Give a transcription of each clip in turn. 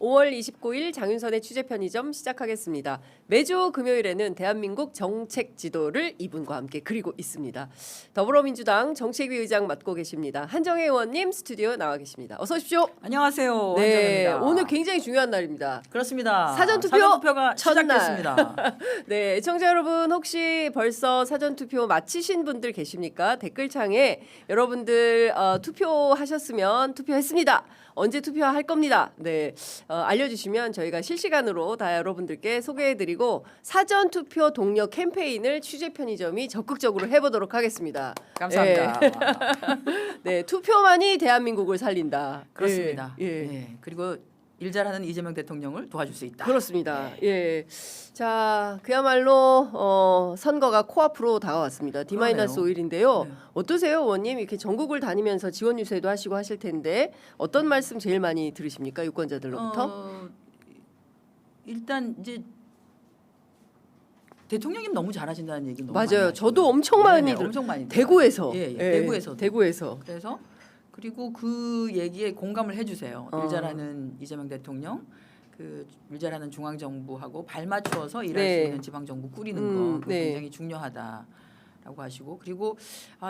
5월 29일 장윤선의 취재 편의점 시작하겠습니다. 매주 금요일에는 대한민국 정책 지도를 이분과 함께 그리고 있습니다. 더불어민주당 정책위 의장 맡고 계십니다. 한정혜 의원님 스튜디오 나와 계십니다. 어서 오십시오. 안녕하세요. 네, 한정혜입니다. 오늘 굉장히 중요한 날입니다. 그렇습니다. 첫날. 사전투표가 시작됐습니다. 네, 애청자 여러분 혹시 벌써 사전투표 마치신 분들 계십니까? 댓글창에 여러분들 투표하셨으면 투표했습니다. 언제 투표할 겁니다. 네, 알려주시면 저희가 실시간으로 다 여러분들께 소개해드리고 사전투표 독려 캠페인을 취재 편의점이 적극적으로 해보도록 하겠습니다. 감사합니다. 네, 투표만이 대한민국을 살린다. 그렇습니다. 예, 예. 네, 그리고 일 잘하는 이재명 대통령을 도와줄 수 있다. 그렇습니다. 예. 자, 그야말로 선거가 코앞으로 다가왔습니다. D-5일인데요. 네. 어떠세요, 의원님? 이렇게 전국을 다니면서 지원 유세도 하시고 하실 텐데 어떤 말씀 제일 많이 들으십니까, 유권자들로부터? 일단 이제 대통령님 너무 잘하신다는 얘기 너무 맞아요. 많이 저도 하시고요. 엄청 많이 네, 들어요. 엄청 많이 들어요. 대구에서. 예, 예. 대구에서. 그래서 그리고 그 얘기에 공감을 해주세요. 일 잘하는 이재명 대통령, 그 일 잘하는 중앙 정부하고 발맞추어서 일할 네. 수 있는 지방 정부 꾸리는 거 그거 네. 굉장히 중요하다라고 하시고 그리고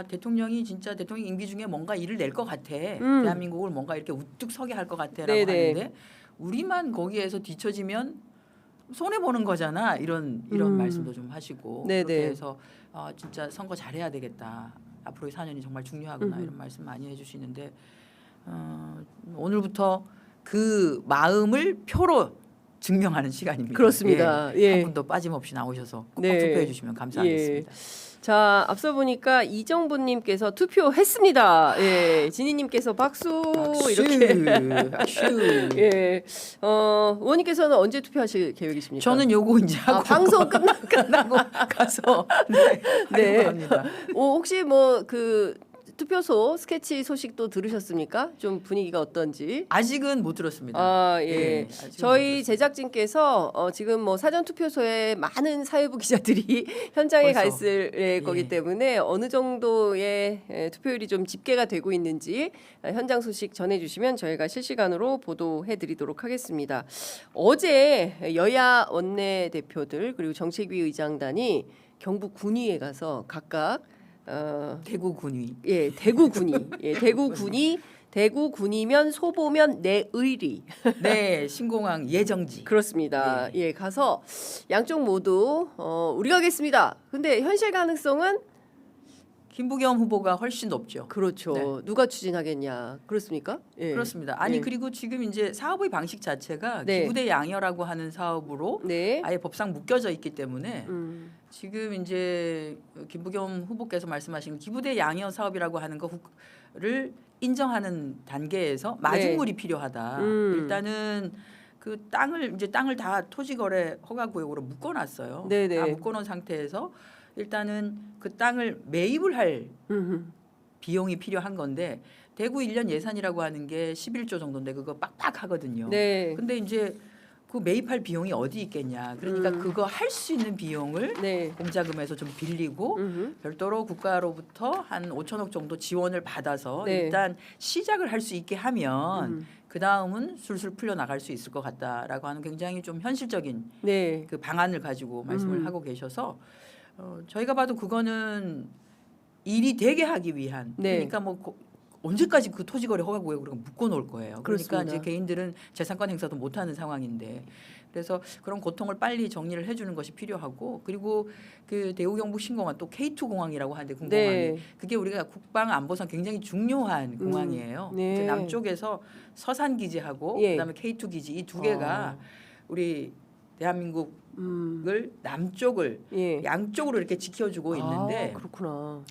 대통령이 진짜 대통령 임기 중에 뭔가 일을 낼 것 같아. 대한민국을 뭔가 이렇게 우뚝 서게 할 것 같아라고 네네. 하는데 우리만 거기에서 뒤처지면 손해 보는 거잖아. 이런 말씀도 좀 하시고 네네. 그렇게 해서 진짜 선거 잘해야 되겠다. 앞으로의 4년이 정말 중요하구나 이런 말씀 많이 해주시는데 오늘부터 그 마음을 표로 증명하는 시간입니다. 그렇습니다. 예. 예. 한 분도 빠짐없이 나오셔서 꼭 네. 투표해 주시면 감사하겠습니다. 자, 앞서 보니까 이정부님께서 투표했습니다. 예, 진희님께서 박수 이렇게. 박수. 예, 의원님께서는 언제 투표하실 계획이십니까? 저는 요거 이제 하고 방송 끝나고 가서 네, 네. 하려고 합니다. 혹시 뭐 그 투표소 스케치 소식도 들으셨습니까? 좀 분위기가 어떤지. 아직은 못 들었습니다. 아, 예. 아직은 못 저희 들었습니다. 제작진께서 지금 뭐 사전 투표소에 많은 사회부 기자들이 현장에 가 벌써. 있을 거기 예. 때문에 어느 정도의 투표율이 좀 집계가 되고 있는지 현장 소식 전해주시면 저희가 실시간으로 보도해드리도록 하겠습니다. 어제 여야 원내대표들 그리고 정책위 의장단이 경북 군위에 가서 각각 대구 군위. 예, 대구 군위, 예, 대구 군위, 대구 군이면 소보면 내의리 네, 신공항 예정지. 그렇습니다. 예, 가서 양쪽 모두 우리가 하겠습니다. 근데 현실 가능성은 김부겸 후보가 훨씬 높죠. 그렇죠. 네. 누가 추진하겠냐? 그렇습니까? 예. 그렇습니다. 아니 예. 그리고 지금 이제 사업의 방식 자체가 네. 기부대 양여라고 하는 사업으로 네. 아예 법상 묶여져 있기 때문에 지금 지금 이제 김부겸 후보께서 말씀하신 기부대 양여 사업이라고 하는 거를 인정하는 단계에서 마중물이 필요하다. 일단은 그 땅을 다 토지거래 허가구역으로 묶어놨어요. 네네. 다 묶어놓은 상태에서 일단은 그 땅을 매입을 할 비용이 필요한 건데 대구 1년 예산이라고 하는 게 11조 정도인데 그거 빡빡하거든요. 네. 근데 이제 그 매입할 비용이 어디 있겠냐. 그러니까 그거 할 수 있는 비용을 네. 공자금에서 좀 빌리고 별도로 국가로부터 한 5천억 정도 지원을 받아서 네. 일단 시작을 할 수 있게 하면 그 다음은 술술 풀려 나갈 수 있을 것 같다라고 하는 굉장히 좀 현실적인 네. 그 방안을 가지고 말씀을 하고 계셔서 저희가 봐도 그거는 일이 되게 하기 위한 네. 그러니까 뭐 언제까지 그 토지거래 허가구역으로 묶어놓을 거예요. 그러니까 그렇습니다. 이제 개인들은 재산권 행사도 못하는 상황인데 그래서 그런 고통을 빨리 정리를 해주는 것이 필요하고 그리고 그 대구 경북 신공항 또 K2 공항이라고 하는데 군공항이 네. 그게 우리가 국방 안보상 굉장히 중요한 공항이에요. 네. 이제 남쪽에서 서산 기지하고 예. 그다음에 K2 기지 이 두 개가 우리 대한민국을 남쪽을 예. 양쪽으로 이렇게 지켜주고 있는데 그렇구나.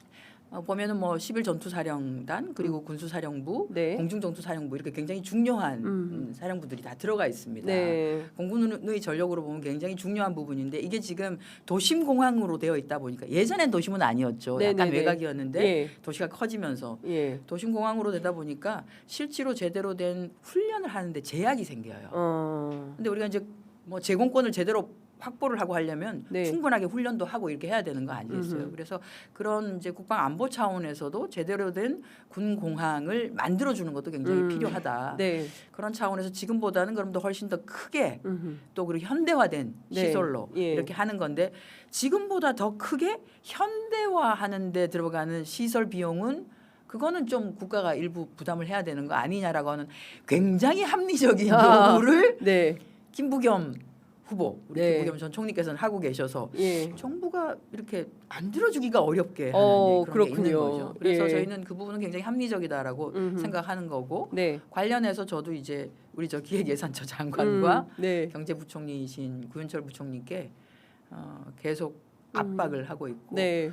보면은 뭐 11전투사령단 그리고 군수사령부, 네. 공중전투사령부 이렇게 굉장히 중요한 사령부들이 다 들어가 있습니다. 네. 공군의 전력으로 보면 굉장히 중요한 부분인데 이게 지금 도심 공항으로 되어 있다 보니까 예전엔 도심은 아니었죠. 약간 네네네. 외곽이었는데 예. 도시가 커지면서 예. 도심 공항으로 되다 보니까 실제로 제대로 된 훈련을 하는데 제약이 생겨요. 근데 우리가 이제 뭐 제공권을 제대로 확보를 하고 하려면 네. 충분하게 훈련도 하고 이렇게 해야 되는 거 아니겠어요? 그래서 그런 이제 국방 안보 차원에서도 제대로 된 군 공항을 만들어 주는 것도 굉장히 필요하다. 네. 그런 차원에서 지금보다는 그럼 더 훨씬 더 크게 음흠. 또 그리고 현대화된 네. 시설로 예. 이렇게 하는 건데 지금보다 더 크게 현대화하는 데 들어가는 시설 비용은 그거는 좀 국가가 일부 부담을 해야 되는 거 아니냐라고 하는 굉장히 합리적인 요구를 네. 김부겸 후보 우리 네. 김부겸 전 총리께서는 하고 계셔서 예. 정부가 이렇게 안 들어주기가 어렵게 하는 그런 게 그렇군요. 있는 거죠. 그래서 예. 저희는 그 부분은 굉장히 합리적이다라고 생각하는 거고 네. 관련해서 저도 이제 우리 저 기획예산처 장관과 네. 경제부총리이신 구현철 부총리께 계속 압박을 하고 있고 네.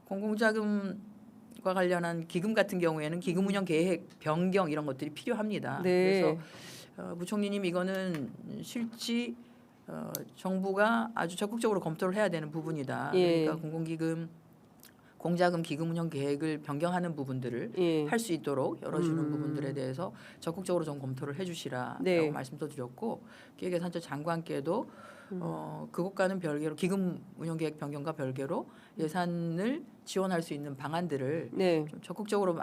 공공자금과 관련한 기금 같은 경우에는 기금 운영 계획 변경 이런 것들이 필요합니다. 네. 그래서 부총리님 이거는 실지 정부가 아주 적극적으로 검토를 해야 되는 부분이다. 예. 그러니까 공자금 기금 운영 계획을 변경하는 부분들을 예. 할 수 있도록 열어주는 부분들에 대해서 적극적으로 좀 검토를 해주시라라고 네. 말씀도 드렸고 기획예산처 장관께도 그것과는 별개로 기금 운영 계획 변경과 별개로 예산을 지원할 수 있는 방안들을 네. 좀 적극적으로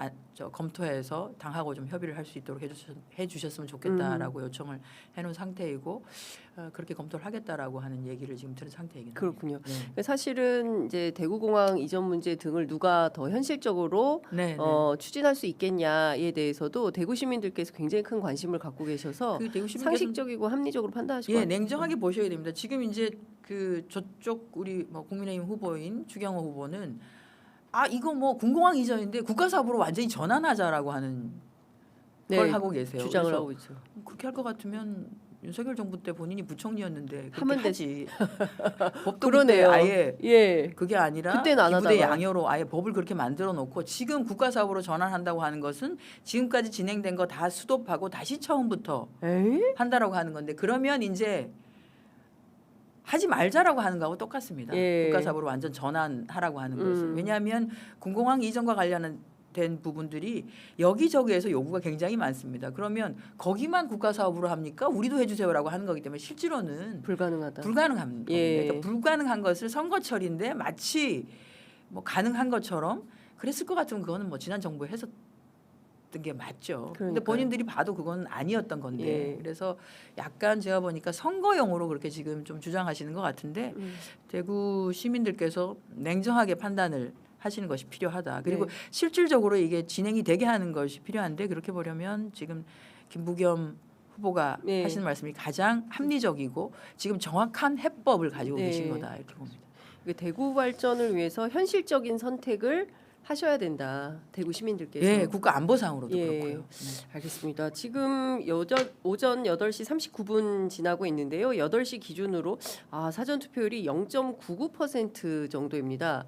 검토해서 당하고 좀 협의를 할 수 있도록 해주셨으면 좋겠다라고 요청을 해놓은 상태이고 그렇게 검토를 하겠다라고 하는 얘기를 지금 들은 상태이긴 합니다. 그렇군요. 네. 사실은 이제 대구공항 이전 문제 등을 누가 더 현실적으로 네, 네. 추진할 수 있겠냐에 대해서도 대구 시민들께서 굉장히 큰 관심을 갖고 계셔서 그 대구 시민께서는 상식적이고 합리적으로 판단하실 것 예, 같아요. 냉정하게 보셔야 됩니다. 지금 이제 그 저쪽 우리 국민의힘 후보인 주경호 후보는 이거 군공항 이전인데 국가사업으로 완전히 전환하자라고 하는 걸 네, 하고 계세요. 주장을 그래서 하고 있죠. 그렇게 할 것 같으면 윤석열 정부 때 본인이 부총리였는데 그렇게 하면 하지. 법도 그때 그러네요. 아예 예. 그게 아니라 그때는 안 기부대 하다가. 양효로 아예 법을 그렇게 만들어 놓고 지금 국가사업으로 전환한다고 하는 것은 지금까지 진행된 거 다 스톱하고 다시 처음부터 에이? 한다라고 하는 건데 그러면 이제 하지 말자라고 하는 거하고 똑같습니다. 예. 국가사업으로 완전 전환하라고 하는 것은 왜냐하면 군공항 이전과 관련된 부분들이 여기저기에서 요구가 굉장히 많습니다. 그러면 거기만 국가사업으로 합니까? 우리도 해주세요라고 하는 거기 때문에 실제로는 불가능하다. 불가능한 겁니다. 예. 그러니까 불가능한 것을 선거철인데 마치 가능한 것처럼 그랬을 것 같으면 그거는 지난 정부에 했었던 게 맞죠. 근데 그러니까요. 본인들이 봐도 그건 아니었던 건데 예. 그래서 약간 제가 보니까 선거용으로 그렇게 지금 좀 주장하시는 것 같은데 대구 시민들께서 냉정하게 판단을 하시는 것이 필요하다. 그리고 네. 실질적으로 이게 진행이 되게 하는 것이 필요한데 그렇게 보려면 지금 김부겸 후보가 네. 하시는 말씀이 가장 합리적이고 지금 정확한 해법을 가지고 네. 계신 거다 이렇게 봅니다. 대구 발전을 위해서 현실적인 선택을 하셔야 된다. 대구 시민들께서. 예, 국가 안보상으로도 예. 그렇고요. 알겠습니다. 지금 오전 8시 39분 지나고 있는데요. 8시 기준으로 사전 투표율이 0.99% 정도입니다.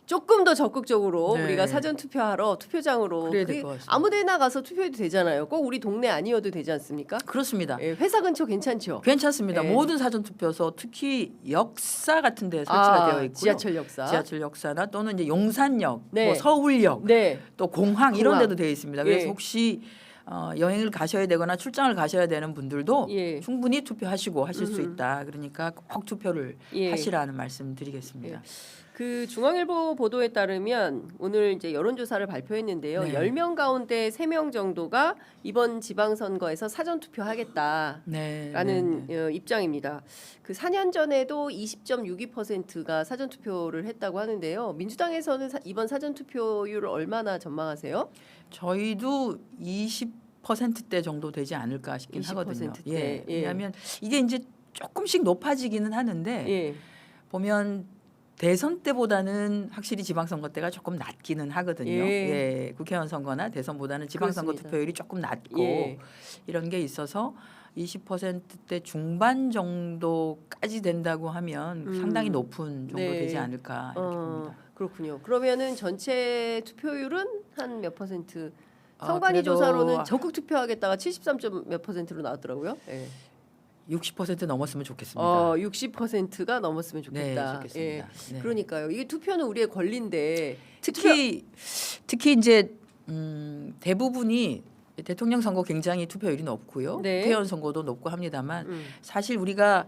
조금 더 적극적으로 네. 우리가 사전 투표하러 투표장으로 그래야 될것 같습니다. 아무데나 가서 투표해도 되잖아요. 꼭 우리 동네 아니어도 되지 않습니까? 그렇습니다. 예, 회사 근처 괜찮죠? 괜찮습니다. 예. 모든 사전 투표소 특히 역사 같은 데 설치가 되어 있고요. 지하철 역사. 지하철 역사나 또는 이제 용산역, 네. 서울역, 네. 또 공항 이런 공항. 데도 되어 있습니다. 그래서 예. 혹시 여행을 가셔야 되거나 출장을 가셔야 되는 분들도 예. 충분히 투표하시고 하실 수 있다. 그러니까 꼭 투표를 예. 하시라는 말씀 드리겠습니다. 그 중앙일보 보도에 따르면 오늘 이제 여론조사를 발표했는데요. 네. 10명 가운데 3명 정도가 이번 지방선거에서 사전 투표하겠다라는 네. 입장입니다. 그 4년 전에도 20.62%가 사전 투표를 했다고 하는데요. 민주당에서는 이번 사전 투표율을 얼마나 전망하세요? 저희도 20%대 정도 되지 않을까 싶긴 20% 하거든요. 대. 예. 예. 왜냐하면 이게 이제 조금씩 높아지기는 하는데 예. 보면 대선 때보다는 확실히 지방선거 때가 조금 낮기는 하거든요. 예. 예, 국회의원 선거나 대선보다는 지방선거 그렇습니다. 투표율이 조금 낮고 예. 이런 게 있어서 20%대 중반 정도까지 된다고 하면 상당히 높은 정도 네. 되지 않을까 이렇게 봅니다. 그렇군요. 그러면은 전체 투표율은 한 몇 퍼센트? 선관위 그래도 조사로는 적극 투표하겠다가 73. 몇 %로 나왔더라고요. 예. 60% 넘었으면 좋겠습니다. 60%가 넘었으면 네, 좋겠다. 좋겠습니다. 네. 그러니까요. 이게 투표는 우리의 권리인데 특히 이제 대부분이 대통령 선거 굉장히 투표율이 높고요. 네. 국회의원 선거도 높고 합니다만 음. 사실 우리가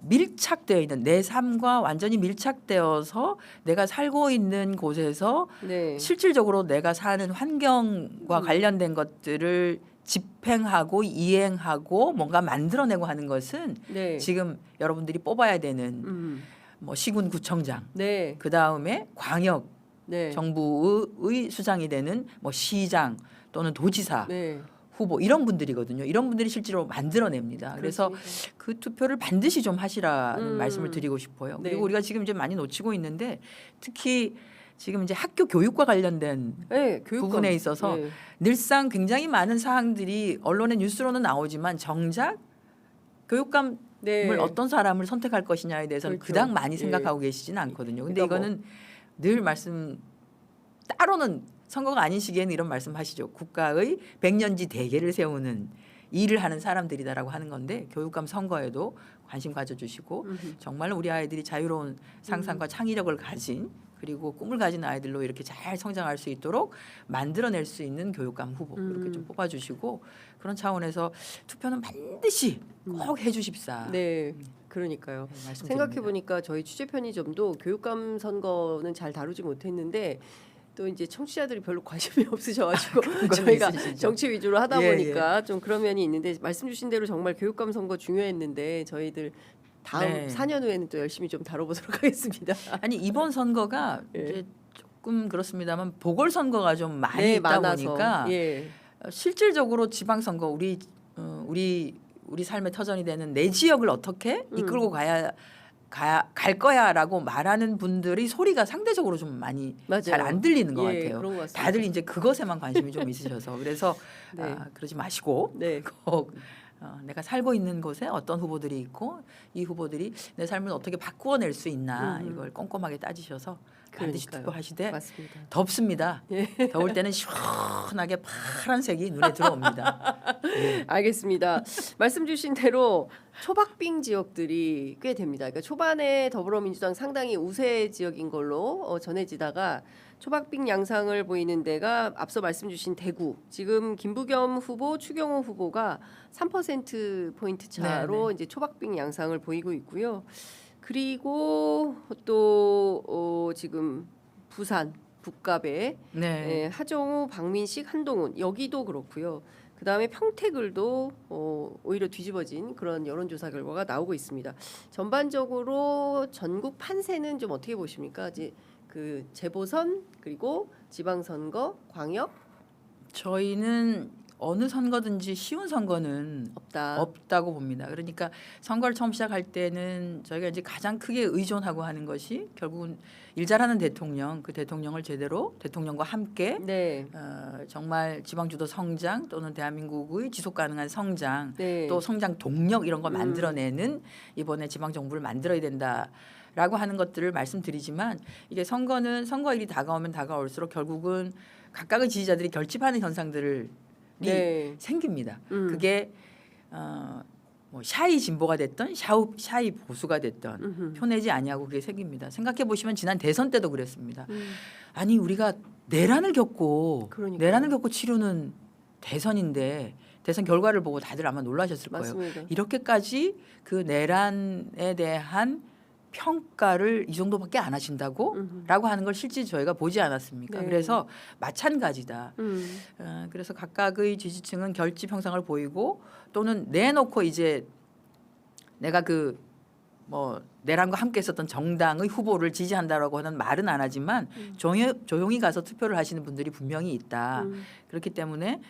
밀착되어 있는 내 삶과 완전히 밀착되어서 내가 살고 있는 곳에서 네. 실질적으로 내가 사는 환경과 관련된 것들을 집행하고 이행하고 뭔가 만들어내고 하는 것은 네. 지금 여러분들이 뽑아야 되는 음. 뭐 시군구청장, 네. 그 다음에 광역 네. 정부의 수장이 되는 뭐 시장 또는 도지사 네. 후보 이런 분들이거든요. 이런 분들이 실제로 만들어냅니다. 그래서 그렇습니다. 그 투표를 반드시 좀 하시라는 음. 말씀을 드리고 싶어요. 네. 그리고 우리가 지금 이제 많이 놓치고 있는데 특히 지금 이제 학교 교육과 관련된 네. 교육감. 부분에 있어서 네. 늘상 굉장히 많은 사항들이 언론의 뉴스로는 나오지만 정작 교육감을 네. 어떤 사람을 선택할 것이냐에 대해서는 그렇죠. 그닥 많이 예. 생각하고 계시지는 않거든요. 근데 그러니까 이거는 늘 말씀 따로는 선거가 아닌 시기에는 이런 말씀하시죠. 국가의 백년지 대계를 세우는 일을 하는 사람들이다라고 하는 건데 교육감 선거에도 관심 가져주시고 정말로 우리 아이들이 자유로운 상상과 창의력을 가진 그리고 꿈을 가진 아이들로 이렇게 잘 성장할 수 있도록 만들어낼 수 있는 교육감 후보 이렇게 좀 뽑아주시고 그런 차원에서 투표는 반드시 꼭 해주십사. 네. 그러니까요. 말씀드립니다. 생각해 보니까 저희 취재 편의점도 교육감 선거는 잘 다루지 못했는데 또 이제 청취자들이 별로 관심이 없으셔가지고 저희가 있으시죠. 정치 위주로 하다 예, 보니까 좀 그런 면이 있는데 말씀 주신 대로 정말 교육감 선거 중요했는데 저희들 다음 네. 4년 후에는 또 열심히 좀 다뤄보도록 하겠습니다. 아니 이번 선거가 예. 이제 조금 그렇습니다만 보궐 선거가 좀 많이 네, 있다 많아서. 보니까 예. 실질적으로 지방 선거 우리 삶의 터전이 되는 내 지역을 어떻게 이끌고 갈 거야라고 말하는 분들이 소리가 상대적으로 좀 많이 맞아요. 잘 안 들리는 것 예, 같아요. 그런 것 같습니다. 다들 이제 그것에만 관심이 좀 있으셔서 그래서 네. 그러지 마시고 네. 꼭 내가 살고 있는 곳에 어떤 후보들이 있고 이 후보들이 내 삶을 어떻게 바꾸어낼 수 있나 이걸 꼼꼼하게 따지셔서 반드시 그러니까요. 투표하시되 맞습니다. 덥습니다. 예. 더울 때는 시원하게 파란색이 눈에 들어옵니다. 예. 알겠습니다. 말씀 주신 대로 초박빙 지역들이 꽤 됩니다. 그러니까 초반에 더불어민주당 상당히 우세 지역인 걸로 전해지다가 초박빙 양상을 보이는 데가 앞서 말씀 주신 대구. 지금 김부겸 후보, 추경호 후보가 3% 포인트 차로 네, 이제 초박빙 양상을 보이고 있고요. 그리고 또 지금 부산 북갑에 네. 예, 하정우, 박민식, 한동훈 여기도 그렇고요. 그 다음에 평택을도 오히려 뒤집어진 그런 여론조사 결과가 나오고 있습니다. 전반적으로 전국 판세는 좀 어떻게 보십니까? 이제 그 재보선 그리고 지방선거, 광역 저희는 어느 선거든지 쉬운 선거는 없다. 없다고 봅니다. 그러니까 선거를 처음 시작할 때는 저희가 이제 가장 크게 의존하고 하는 것이 결국은 일 잘하는 대통령, 그 대통령을 제대로 대통령과 함께 네, 정말 지방주도 성장 또는 대한민국의 지속 가능한 성장 네, 또 성장 동력 이런 거 만들어내는 이번에 지방 정부를 만들어야 된다라고 하는 것들을 말씀드리지만 이게 선거일이 다가오면 다가올수록 결국은 각각의 지지자들이 결집하는 현상들을 네, 생깁니다. 그게 뭐 샤이 진보가 됐던 샤이 보수가 됐던 표내지 아니하고 그게 생깁니다. 생각해 보시면 지난 대선 때도 그랬습니다. 아니 우리가 내란을 겪고 그러니까요. 내란을 겪고 치르는 대선인데 대선 결과를 보고 다들 아마 놀라셨을 거예요. 맞습니다. 이렇게까지 그 내란에 대한 평가를 이 정도밖에 안 하신다고? 라고 하는 걸 실제 저희가 보지 않았습니까? 네. 그래서 마찬가지다. 그래서 각각의 지지층은 결집 형상을 보이고 또는 내놓고 이제 내가 그 뭐 내란과 함께 있었던 정당의 후보를 지지한다라고 하는 말은 안 하지만 조용히 가서 투표를 하시는 분들이 분명히 있다. 그렇기 때문에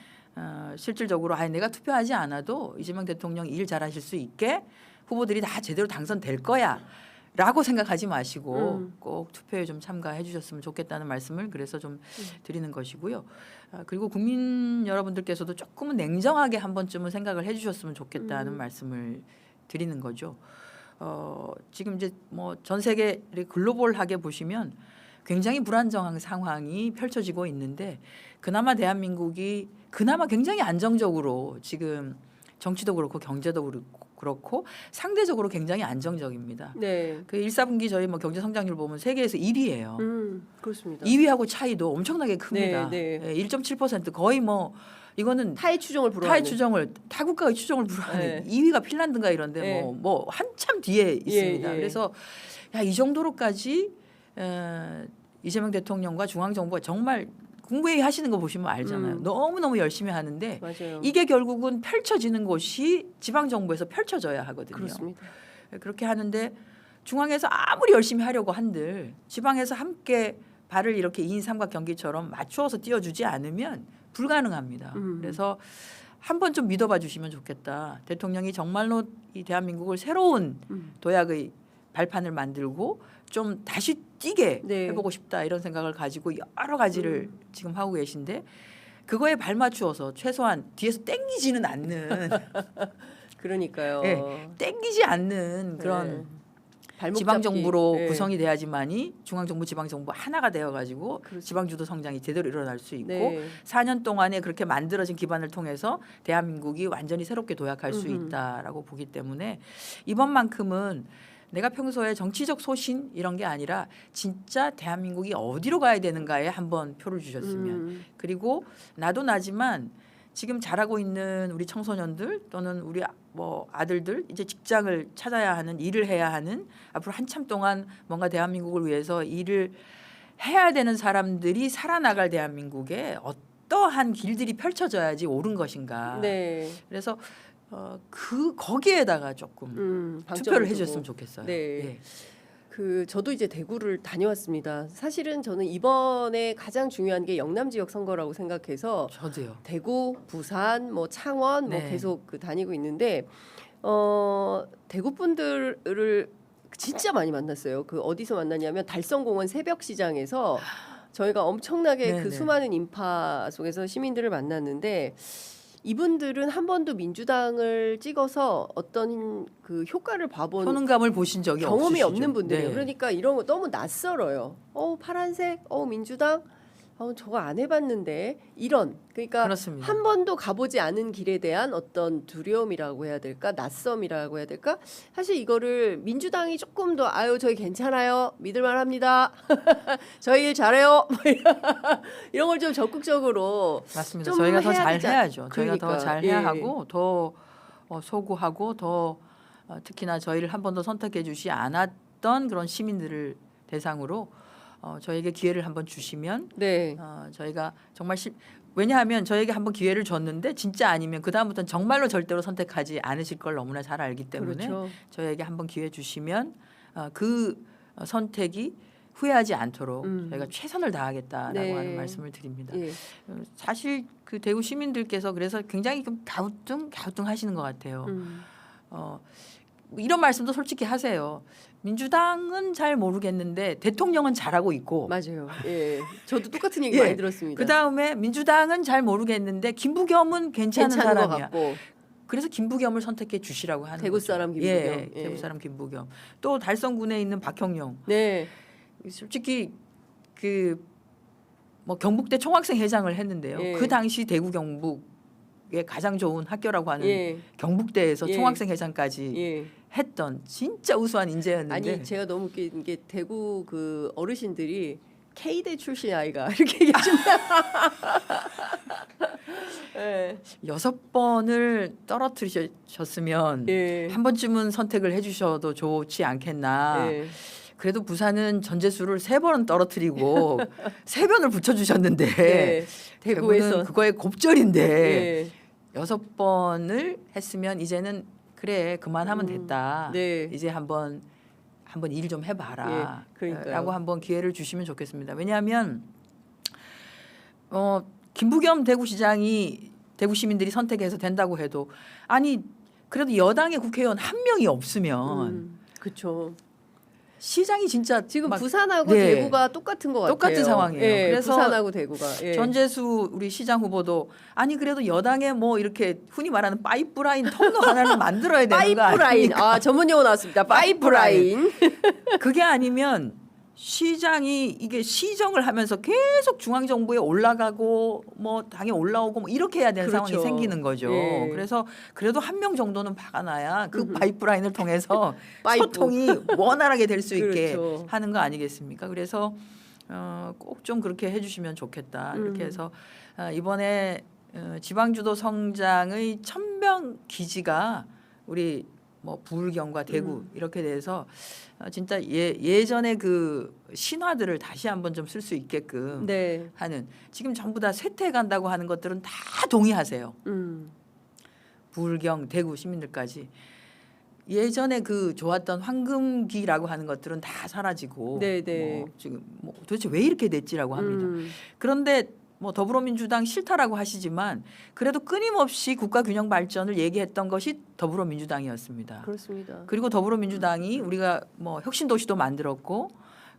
실질적으로 내가 투표하지 않아도 이재명 대통령 일 잘하실 수 있게 후보들이 다 제대로 당선될 거야. 라고 생각하지 마시고 꼭 투표에 좀 참가해 주셨으면 좋겠다는 말씀을 그래서 좀 드리는 것이고요. 그리고 국민 여러분들께서도 조금은 냉정하게 한 번쯤은 생각을 해 주셨으면 좋겠다는 말씀을 드리는 거죠. 지금 이제 뭐 전 세계 글로벌하게 보시면 굉장히 불안정한 상황이 펼쳐지고 있는데 그나마 대한민국이 그나마 굉장히 안정적으로 지금 정치도 그렇고 경제도 그렇고 상대적으로 굉장히 안정적입니다. 네, 그 1사분기 저희 뭐 경제 성장률 보면 세계에서 1위예요. 그렇습니다. 2위하고 차이도 엄청나게 큽니다. 네, 네. 1.7% 거의 뭐 이거는 타의 추종을 불허하는. 타의 추종을 타국가의 추종을 불허하는 네. 2위가 핀란드인가 이런데 네. 뭐 한참 뒤에 있습니다. 예. 그래서 야, 이 정도로까지 이재명 대통령과 중앙정부가 정말 공부회의 하시는 거 보시면 알잖아요. 너무너무 열심히 하는데 맞아요. 이게 결국은 펼쳐지는 곳이 지방정부에서 펼쳐져야 하거든요. 그렇습니다. 그렇게 하는데 중앙에서 아무리 열심히 하려고 한들 지방에서 함께 발을 이렇게 2인 삼각경기처럼 맞추어서 띄워주지 않으면 불가능합니다. 그래서 한번 좀 믿어봐 주시면 좋겠다. 대통령이 정말로 이 대한민국을 새로운 도약의 발판을 만들고 좀 다시 뛰게 네. 해보고 싶다 이런 생각을 가지고 여러 가지를 지금 하고 계신데 그거에 발맞추어서 최소한 뒤에서 땡기지는 않는 그러니까요. 예, 땡기지 않는 그런 네. 발목 지방 정부로 잡기. 네. 구성이 돼야지만이 중앙 정부, 지방 정부 하나가 되어 가지고 그렇죠. 지방 주도 성장이 제대로 일어날 수 있고 네. 4년 동안에 그렇게 만들어진 기반을 통해서 대한민국이 완전히 새롭게 도약할 수 있다라고 보기 때문에 이번만큼은 내가 평소에 정치적 소신 이런 게 아니라 진짜 대한민국이 어디로 가야 되는가에 한번 표를 주셨으면 그리고 나도 나지만 지금 잘하고 있는 우리 청소년들 또는 우리 뭐 아들들 이제 직장을 찾아야 하는 일을 해야 하는 앞으로 한참 동안 뭔가 대한민국을 위해서 일을 해야 되는 사람들이 살아나갈 대한민국에 어떠한 길들이 펼쳐져야지 옳은 것인가. 네. 그래서 거기에다가 조금 방점을 투표를 두고. 해줬으면 좋겠어요. 네. 예. 저도 이제 대구를 다녀왔습니다. 사실은 저는 이번에 가장 중요한 게 영남 지역 선거라고 생각해서 저도요. 대구, 부산, 뭐 창원 뭐 네. 계속 다니고 있는데 대구 분들을 진짜 많이 만났어요. 어디서 만났냐면 달성공원 새벽시장에서 저희가 엄청나게 네네. 수많은 인파 속에서 시민들을 만났는데 이분들은 한 번도 민주당을 찍어서 어떤 그 효과를 봐본 효능감을 보신 적이 경험이 없으시죠? 없는 분들이에요. 네. 그러니까 이런 거 너무 낯설어요. 파란색, 민주당, 저거 안 해봤는데 그러니까 그렇습니다. 한 번도 가보지 않은 길에 대한 어떤 두려움이라고 해야 될까, 낯섦이라고 해야 될까. 사실 이거를 민주당이 조금 더 저희 괜찮아요, 믿을만합니다, 저희 일 잘해요, 뭐 이런 걸 좀 적극적으로 맞습니다. 좀 저희가 더 해야 잘 되지 해야죠. 저희가 더 그러니까, 잘해야 예. 하고 더 소구하고 더 특히나 저희를 한 번도 선택해 주지 않았던 그런 시민들을 대상으로 저에게 기회를 한번 주시면 네. 저희가 정말 왜냐하면 저에게 한번 기회를 줬는데 진짜 아니면 그 다음부터는 정말로 절대로 선택하지 않으실 걸 너무나 잘 알기 때문에 그렇죠. 저에게 한번 기회 주시면 그 선택이 후회하지 않도록 저희가 최선을 다하겠다라고 네. 하는 말씀을 드립니다. 예. 사실 그 대구 시민들께서 그래서 굉장히 좀 갸우뚱하시는 것 같아요. 이런 말씀도 솔직히 하세요. 민주당은 잘 모르겠는데 대통령은 잘하고 있고 맞아요. 예. 저도 똑같은 얘기 예. 많이 들었습니다. 그 다음에 민주당은 잘 모르겠는데 김부겸은 괜찮은 괜찮은 것 사람이야. 같고. 그래서 김부겸을 선택해 주시라고 하는 대구 거죠. 사람 김부겸. 예, 예. 대구 사람 김부겸. 또 달성군에 있는 박형용. 네. 솔직히 뭐 경북대 총학생 회장을 했는데요. 예. 그 당시 대구 경북의 가장 좋은 학교라고 하는 예. 경북대에서 예. 총학생 회장까지 예. 했던 진짜 우수한 인재였는데 아니 제가 너무 웃긴 게 대구 어르신들이 K대 출신 아이가 이렇게 얘기하십니다. 예. 6번을 떨어뜨리셨으면 예. 한 번쯤은 선택을 해주셔도 좋지 않겠나. 예. 그래도 부산은 전재수를 3번은 떨어뜨리고 3변을 붙여주셨는데 네. 대구에서 대구는 그거에 곱절인데 예. 6번을 했으면 이제는 그래 그만하면 됐다. 네. 이제 한번 일 좀 해봐라. 예, 그러니까요. 라고 한번 기회를 주시면 좋겠습니다. 왜냐하면 김부겸 대구시장이 대구 시민들이 선택해서 된다고 해도 아니 그래도 여당의 국회의원 한 명이 없으면 그렇죠. 시장이 진짜 지금 막 부산하고 네. 대구가 똑같은 것 같아요. 똑같은 상황이에요. 예, 그래서 부산하고 대구가 예. 전재수 우리 시장 후보도 아니 그래도 여당에 뭐 이렇게 흔히 말하는 파이프라인 통로 하나를 만들어야 되는 거 파이프라인. 아닙니까? 전문 용어 나왔습니다. 파이프라인. 그게 아니면 시장이 이게 시정을 하면서 계속 중앙 정부에 올라가고 뭐 당에 올라오고 뭐 이렇게 해야 되는 그렇죠. 상황이 생기는 거죠. 예. 그래서 그래도 한 명 정도는 박아놔야 그 파이프라인을 통해서 파이프. 소통이 원활하게 될 수 있게 그렇죠. 하는 거 아니겠습니까? 그래서 꼭 좀 그렇게 해주시면 좋겠다. 이렇게 해서 이번에 지방주도 성장의 천명 기지가 우리 뭐 부울경과 대구 이렇게 돼서 진짜 예전에 그 신화들을 다시 한번 좀 쓸 수 있게끔 네. 하는 지금 전부 다 쇠퇴해 간다고 하는 것들은 다 동의하세요. 부울경, 대구 시민들까지 예전에 그 좋았던 황금기라고 하는 것들은 다 사라지고 네네. 뭐 지금 뭐 도대체 왜 이렇게 됐지라고 합니다. 그런데 뭐 더불어민주당 싫다라고 하시지만 그래도 끊임없이 국가 균형 발전을 얘기했던 것이 더불어민주당이었습니다. 그렇습니다. 그리고 더불어민주당이 우리가 뭐 혁신도시도 만들었고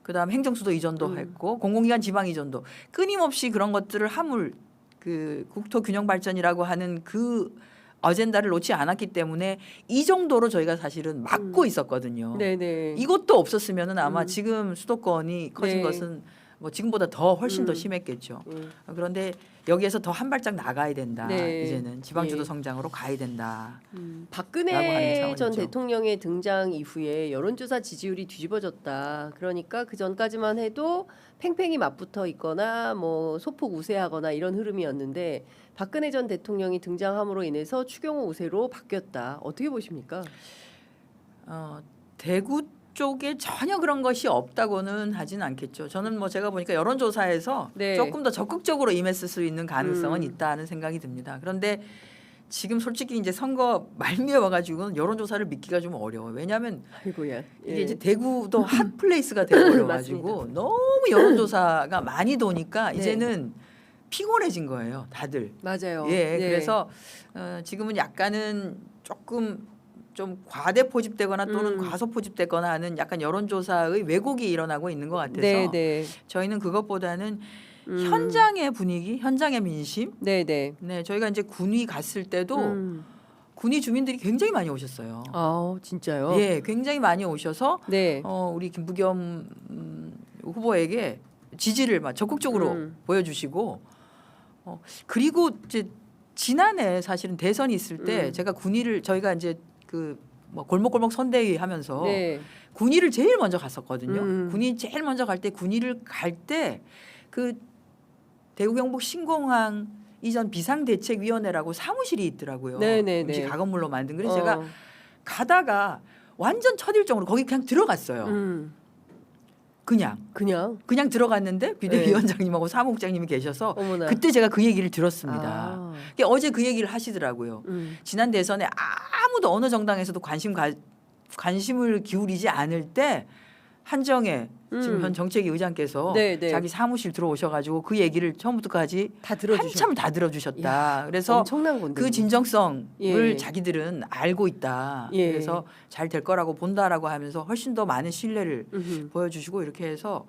그다음 행정수도 이전도 했고 공공기관 지방 이전도 끊임없이 그런 것들을 함을 그 국토 균형 발전이라고 하는 그 어젠다를 놓지 않았기 때문에 이 정도로 저희가 사실은 막고 있었거든요. 네네. 이것도 없었으면은 아마 지금 수도권이 커진 네. 것은 뭐 지금보다 더 훨씬 더 심했겠죠. 그런데 여기에서 더 한 발짝 나가야 된다. 네. 이제는 지방주도 예. 성장으로 가야 된다. 라고 박근혜 하는 전 차원이죠. 대통령의 등장 이후에 여론조사 지지율이 뒤집어졌다. 그러니까 그 전까지만 해도 팽팽히 맞붙어 있거나 뭐 소폭 우세하거나 이런 흐름이었는데 박근혜 전 대통령이 등장함으로 인해서 추경호 우세로 바뀌었다. 어떻게 보십니까? 대구 쪽에 전혀 그런 것이 없다고는 하진 않겠죠. 저는 뭐 제가 보니까 여론조사에서 네. 조금 더 적극적으로 임했을 수 있는 가능성은 있다는 생각이 듭니다. 그런데 지금 솔직히 이제 선거 말미에 와가지고는 여론조사를 믿기가 좀 어려워요. 왜냐하면 아이고야. 이게 예. 이제 대구도 핫 플레이스가 되어버려가지고 너무 여론조사가 많이 도니까 네. 이제는 피곤해진 거예요, 다들. 맞아요. 예, 네. 그래서 지금은 약간은 조금 좀 과대 포집되거나 또는 과소 포집되거나 하는 약간 여론조사의 왜곡이 일어나고 있는 것 같아서 네, 네. 저희는 그것보다는 현장의 분위기, 현장의 민심. 네, 네. 네, 저희가 이제 군위 갔을 때도 군위 주민들이 굉장히 많이 오셨어요. 아, 진짜요? 예, 굉장히 많이 오셔서 네. 우리 김부겸 후보에게 지지를 막 적극적으로 보여주시고 그리고 이제 지난해 사실은 대선이 있을 때 제가 군위를 저희가 이제 그 뭐 골목골목 선대위 하면서 네. 군위를 제일 먼저 갔었거든요. 군위 제일 먼저 갈 때 군위를 갈 때 그 대구 경북 신공항 이전 비상대책위원회라고 사무실이 있더라고요. 네네네. 임시 가건물로 만든. 그래서 제가 가다가 완전 첫일정으로 거기 그냥 들어갔어요. 그냥 들어갔는데 비대위원장님하고 사무국장님이 계셔서 어머나. 그때 제가 그 얘기를 들었습니다. 아. 그게 어제 그 얘기를 하시더라고요. 지난 대선에 아무도 어느 정당에서도 관심을 기울이지 않을 때 한정혜 지금 현 정책위 의장께서 네, 네. 자기 사무실 들어오셔가지고 그 얘기를 처음부터까지 다 들어주셨. 한참 다 들어주셨다. 그래서 엄청난 건데. 그 진정성을 예. 자기들은 알고 있다. 예. 그래서 잘 될 거라고 본다라고 하면서 훨씬 더 많은 신뢰를 보여주시고 이렇게 해서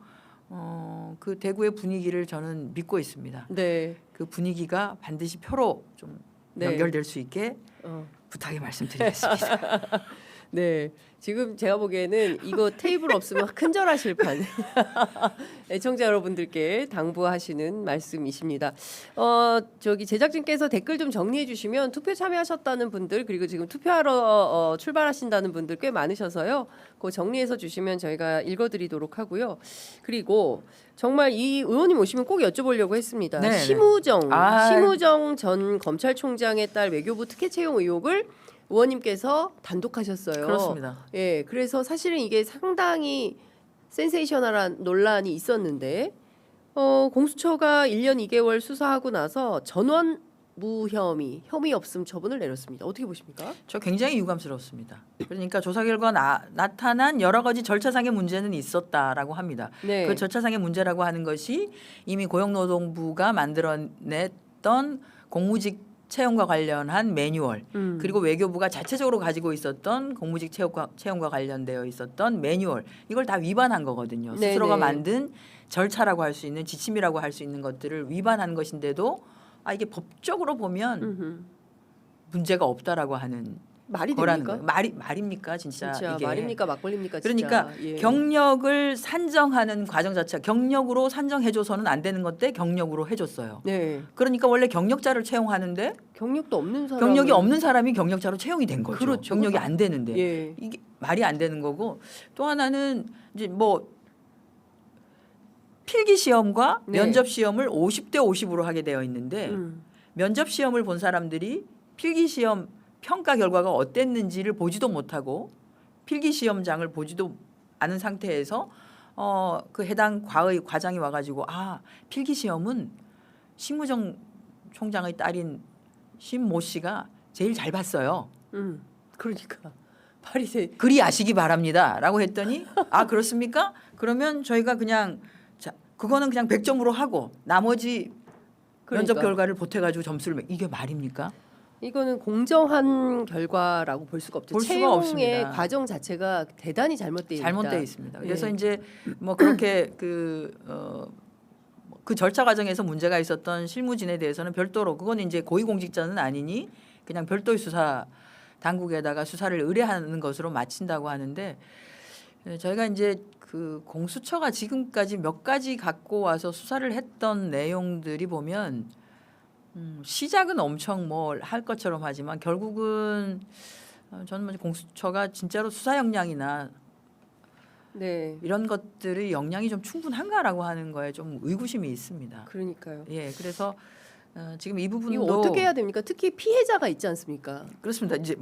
그 대구의 분위기를 저는 믿고 있습니다. 네. 그 분위기가 반드시 표로 좀 네. 연결될 수 있게 부탁의 말씀드리겠습니다. 네. 지금 제가 보기에는 이거 테이블 없으면 큰절하실 판. 애청자 여러분들께 당부하시는 말씀이십니다. 저기 제작진께서 댓글 좀 정리해 주시면 투표 참여하셨다는 분들 그리고 지금 투표하러 출발하신다는 분들 꽤 많으셔서요. 그거 정리해서 주시면 저희가 읽어드리도록 하고요. 그리고 정말 이 의원님 오시면 꼭 여쭤보려고 했습니다. 네, 네. 심우정 전 검찰총장의 딸 외교부 특혜 채용 의혹을 의원님께서 단독하셨어요. 그렇습니다. 예, 그래서 사실은 이게 상당히 센세이셔널한 논란이 있었는데 공수처가 1년 2개월 수사하고 나서 전원 무혐의, 혐의 없음 처분을 내렸습니다. 어떻게 보십니까? 저 굉장히 유감스럽습니다. 그러니까 조사 결과 나타난 여러 가지 절차상의 문제는 있었다라고 합니다. 네. 그 절차상의 문제라고 하는 것이 이미 고용노동부가 만들어냈던 공무직 채용과 관련한 매뉴얼 그리고 외교부가 자체적으로 가지고 있었던 공무직 채용과 관련되어 있었던 매뉴얼 이걸 다 위반한 거거든요. 네네. 스스로가 만든 절차라고 할 수 있는 지침이라고 할 수 있는 것들을 위반한 것인데도 이게 법적으로 보면 문제가 없다라고 하는 말이 거라는 됩니까? 거예요. 말입니까 진짜 이게. 말입니까 막걸리입니까? 그러니까 진짜. 예. 경력을 산정하는 과정 자체가 경력으로 산정해줘서는 안 되는 건데 경력으로 해줬어요. 네. 그러니까 원래 경력자를 채용하는데 경력도 없는 사람. 경력이 없는 사람이 경력자로 채용이 된 거죠. 그렇죠. 경력이 안 되는데 예. 이게 말이 안 되는 거고 또 하나는 이제 뭐 필기 시험과 네. 면접 시험을 50대 50으로 하게 되어 있는데 면접 시험을 본 사람들이 필기 시험 평가 결과가 어땠는지를 보지도 못하고 필기 시험장을 보지도 않은 상태에서 그 해당 과장이 와가지고 필기 시험은 심우정 총장의 딸인 신모 씨가 제일 잘 봤어요. 그러니까 말이 돼. 그리 아시기 바랍니다라고 했더니 그렇습니까? 그러면 저희가 그냥 그거는 그냥 100점으로 하고 나머지 면접 결과를 보태가지고 점수를 이게 말입니까? 이거는 공정한 결과라고 볼 수가 없죠. 볼 수가 채용의 없습니다. 과정 자체가 대단히 잘못되어 있습니다. 그래서 이제 뭐 그렇게 그 절차 과정에서 문제가 있었던 실무진에 대해서는 별도로 그건 이제 고위공직자는 아니니 그냥 별도의 수사 당국에다가 수사를 의뢰하는 것으로 마친다고 하는데 저희가 이제 그 공수처가 지금까지 몇 가지 갖고 와서 수사를 했던 내용들이 보면 시작은 엄청 뭘 할 것처럼 하지만 결국은 저는 공수처가 진짜로 수사 역량이나 이런 것들의 역량이 좀 충분한가라고 하는 거에 좀 의구심이 있습니다. 그러니까요. 예, 그래서 지금 이 부분도 이거 어떻게 해야 됩니까? 특히 피해자가 있지 않습니까? 그렇습니다. 이제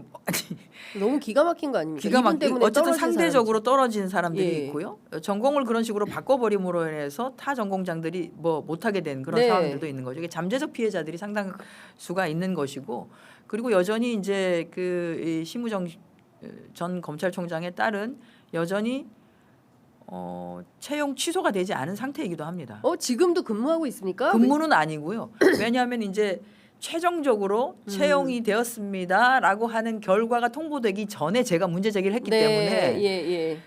너무 기가 막힌 거 아닙니까? 기가 이분 때문에 어쨌든 상대적으로 떨어진 사람들이 예. 있고요. 전공을 그런 식으로 바꿔버림으로 인해서 타 전공장들이 뭐 못하게 된 그런 네. 상황들도 있는 거죠. 이게 잠재적 피해자들이 상당수가 있는 것이고, 그리고 여전히 이제 이 심우정 전 검찰총장에 따른 여전히 채용 취소가 되지 않은 상태이기도 합니다. 지금도 근무하고 있습니까? 근무는 아니고요. 왜냐하면 이제 최종적으로 채용이 되었습니다라고 하는 결과가 통보되기 전에 제가 문제 제기를 했기 때문에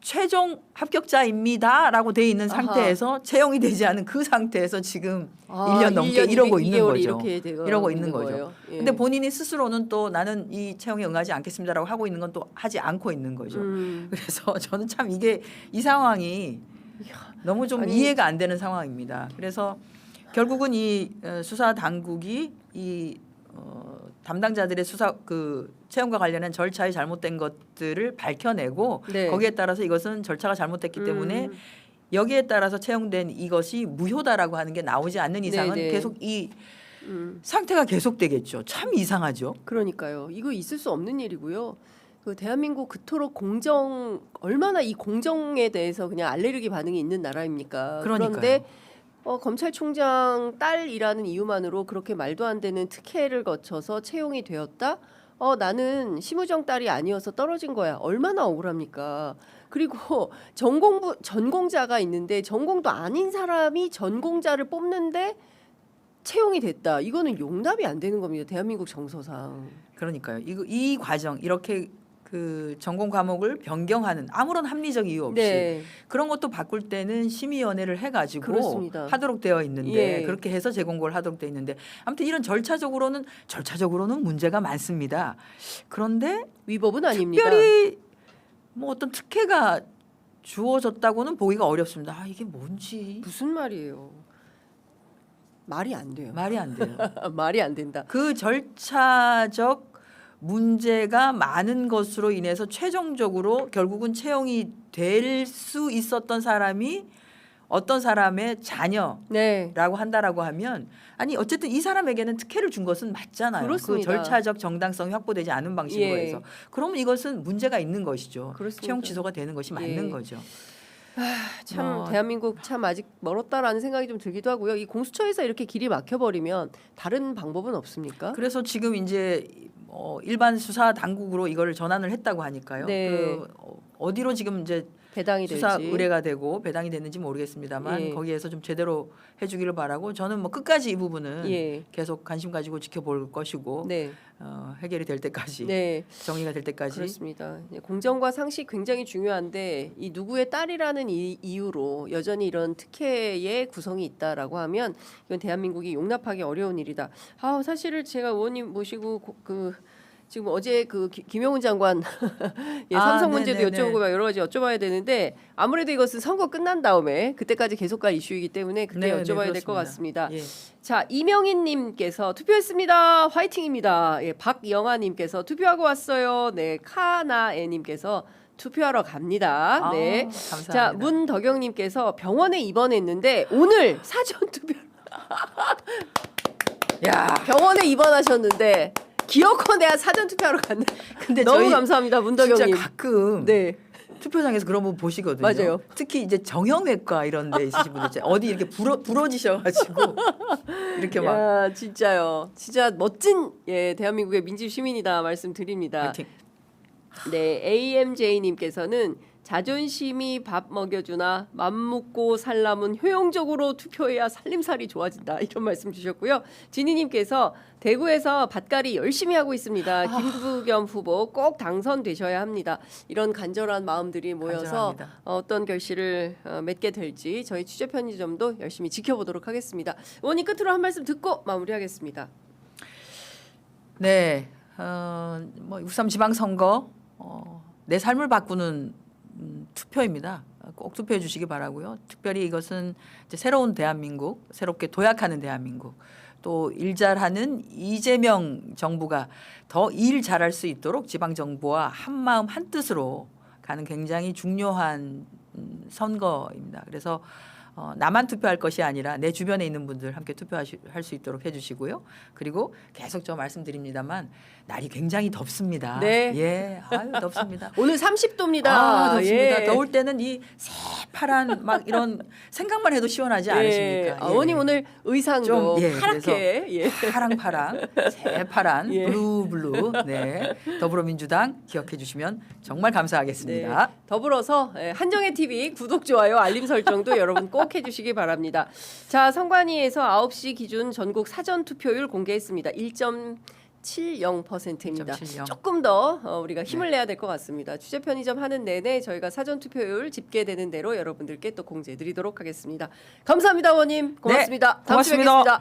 최종 합격자입니다라고 돼 있는 상태에서 채용이 되지 않은 그 상태에서 지금 1년 넘게 이러고 있는 거죠. 이러고 있는 거죠. 근데 본인이 스스로는 또 나는 이 채용에 응하지 않겠습니다라고 하고 있는 건 또 하지 않고 있는 거죠. 그래서 저는 참 이 상황이 너무 좀 이해가 안 되는 상황입니다. 그래서 결국은 이 수사 당국이 이 담당자들의 수사 채용과 관련한 절차에 잘못된 것들을 밝혀내고 거기에 따라서 이것은 절차가 잘못됐기 때문에 여기에 따라서 채용된 이것이 무효다라고 하는 게 나오지 않는 이상은 계속 이 상태가 계속되겠죠. 참 이상하죠. 그러니까요. 이거 있을 수 없는 일이고요. 그 대한민국 그토록 얼마나 이 공정에 대해서 그냥 알레르기 반응이 있는 나라입니까? 그런데 검찰총장 딸이라는 이유만으로 그렇게 말도 안 되는 특혜를 거쳐서 채용이 되었다? 나는 심우정 딸이 아니어서 떨어진 거야. 얼마나 억울합니까? 그리고 전공자가 있는데 전공도 아닌 사람이 전공자를 뽑는데 채용이 됐다. 이거는 용납이 안 되는 겁니다. 대한민국 정서상. 그러니까요. 이 과정 이렇게 그 전공 과목을 변경하는 아무런 합리적 이유 없이 그런 것도 바꿀 때는 심의위원회를 해가지고 그렇습니다. 하도록 되어 있는데 그렇게 해서 재공고를 하도록 되어 있는데 아무튼 이런 절차적으로는 문제가 많습니다. 그런데 위법은 아닙니다. 특별히 뭐 어떤 특혜가 주어졌다고는 보기가 어렵습니다. 이게 뭔지 무슨 말이에요? 말이 안 돼요. 말이 안 돼요. 말이 안 된다. 그 절차적 문제가 많은 것으로 인해서 최종적으로 결국은 채용이 될 수 있었던 사람이 어떤 사람의 자녀라고 한다라고 하면 어쨌든 이 사람에게는 특혜를 준 것은 맞잖아요. 그렇습니다. 그 절차적 정당성이 확보되지 않은 방식으로 해서 그러면 이것은 문제가 있는 것이죠. 그렇습니다. 채용 취소가 되는 것이 맞는 거죠. 참 대한민국 참 아직 멀었다라는 생각이 좀 들기도 하고요. 이 공수처에서 이렇게 길이 막혀버리면 다른 방법은 없습니까? 그래서 지금 이제 일반 수사 당국으로 이거를 전환을 했다고 하니까요. 어디로 지금 이제 배당이 수사 될지. 의뢰가 되고 배당이 됐는지 모르겠습니다만 거기에서 좀 제대로 해주기를 바라고 저는 뭐 끝까지 이 부분은 계속 관심 가지고 지켜볼 것이고 해결이 될 때까지 정리가 될 때까지 그렇습니다. 공정과 상식 굉장히 중요한데 이 누구의 딸이라는 이유로 여전히 이런 특혜의 구성이 있다라고 하면 이건 대한민국이 용납하기 어려운 일이다. 사실은 제가 의원님 모시고 지금 어제 김영훈 장관 삼성 문제도 여쭤보고 막 여러 가지 여쭤봐야 되는데 아무래도 이것은 선거 끝난 다음에 그때까지 계속 갈 이슈이기 때문에 그때 여쭤봐야 될 것 같습니다. 자, 이명희님께서 투표했습니다. 화이팅입니다. 박영아님께서 투표하고 왔어요. 카나에님께서 투표하러 갑니다. 감사합니다. 자, 문덕영님께서 병원에 입원했는데 오늘 사전 투표. 야, 병원에 입원하셨는데 기어코 내가 사전 투표하러 갔네. 근데 너무 저희 감사합니다, 진짜 문덕영님. 가끔 네. 투표장에서 그런 분 보시거든요. 맞아요. 특히 이제 정형외과 이런 데 있으신 분들 있잖아요. 어디 이렇게 부러지셔가지고 이렇게 막 야, 진짜요. 진짜 멋진 대한민국의 민주 시민이다 말씀드립니다. 화이팅. 네, AMJ님께서는 자존심이 밥 먹여주나 맘먹고 살라면 효용적으로 투표해야 살림살이 좋아진다 이런 말씀 주셨고요. 진희님께서 대구에서 밭갈이 열심히 하고 있습니다. 김부겸 후보 꼭 당선되셔야 합니다. 이런 간절한 마음들이 모여서 간절합니다. 어떤 결실을 맺게 될지 저희 취재 편의점도 열심히 지켜보도록 하겠습니다. 의원님 끝으로 한 말씀 듣고 마무리하겠습니다. 네, 뭐 6.3 지방선거 내 삶을 바꾸는 투표입니다. 꼭 투표해 주시기 바라고요. 특별히 이것은 이제 새로운 대한민국, 새롭게 도약하는 대한민국, 또 일 잘하는 이재명 정부가 더 일 잘할 수 있도록 지방 정부와 한 마음 한 뜻으로 가는 굉장히 중요한 선거입니다. 그래서 나만 투표할 것이 아니라 내 주변에 있는 분들 함께 투표할 수 있도록 해주시고요. 그리고 계속 저 말씀드립니다만 날이 굉장히 덥습니다. 네. 예, 아유 덥습니다. 오늘 30도입니다. 아, 덥습니다. 예. 더울 때는 이 새파란 막 이런 생각만 해도 시원하지 않으십니까? 어머님 오늘 의상도 좀, 파랗게 파랑파랑, 새파란, 예. 블루. 네, 더불어민주당 기억해 주시면 정말 감사하겠습니다. 네. 더불어서 한정혜 TV 구독 좋아요 알림 설정도 여러분 꼭 해주시기 바랍니다. 자, 선관위에서 9시 기준 전국 사전 투표율 공개했습니다. 1.70%입니다. 1.70. 조금 더 우리가 힘을 내야 될 것 같습니다. 취재 편의점 하는 내내 저희가 사전 투표율 집계되는 대로 여러분들께 또 공지해드리도록 하겠습니다. 감사합니다, 의원님. 고맙습니다. 네, 다음 주에 고맙습니다. 뵙겠습니다.